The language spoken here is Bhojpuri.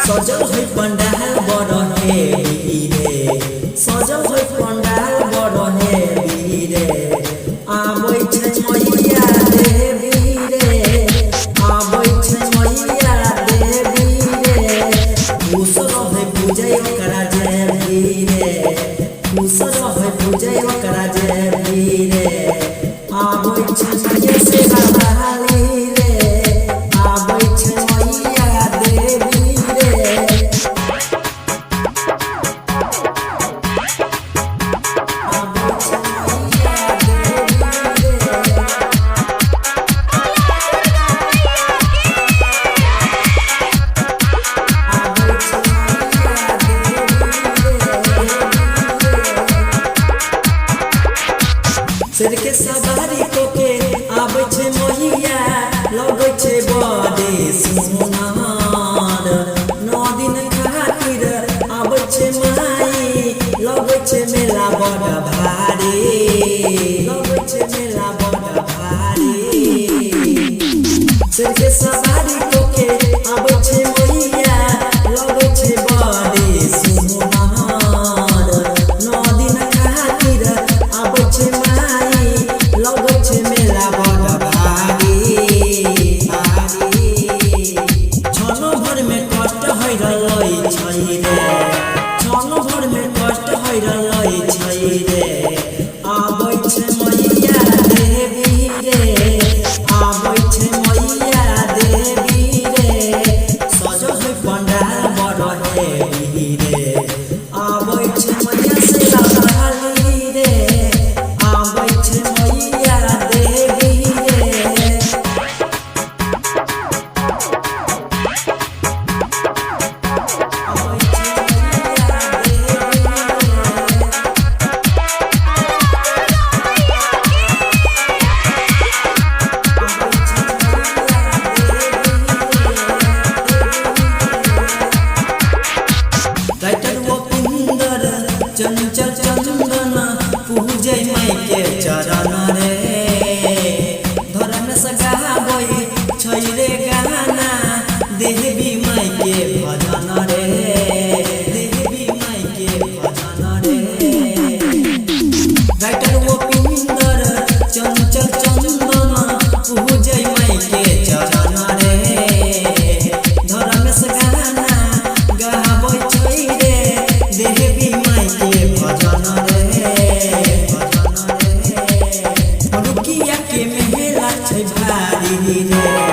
सजल है पंडाल बड़ हेवी रे सजल है पंडाल बड़ हेवी रे आबै छै मैया देवी रे आबै छै मैया देवी रे खुश रहे पूजै ओकरा जेबी रे खुश रहे पूजै ओकरा जेबी रे आबै छै मैया से बाबाली रे आबै छै मैया देवी रे आबै छै मैया देवी रे आबै छै मैया शेर के सवारी कोके आबै छै मैया लगै छै बड़े सुनार 9 दिन खातिर आबै छै माई लगै छै मेला बड़ भारी लगै छै मेला बड़ भारी शेर के सवारी कोके आबै छै मैया लगै छै बड़े सुनार 9 दिन खातिर आबै छै माई लगै छै मेला बड़ भारी छनो भर में कष्ट होइ रहलै छै रे छनो भर में कष्ट होइ रहलै छै रे आबै छै मैया देवी रे आबै छै मैया देवी रे सजल है पंडाल बड़ हेवी रे आबै छै मैया से बाबाली रे आबै छै मैया देवी रे आबै छै मैया देवी रे आबै छै राइटर वपिंदर चंचल चंदन पूजै माई के चरण रे धर्म से गाबै छै रे गाना देवी माई के भजन रे देवी माई के भजन रे राइटर वपिंदर चंचल चंदन पूजै माई के चरण रे धर्म से गाना गाबै छै रे देवी माई के भजन रे रुकिया के मेला छै भारी रे।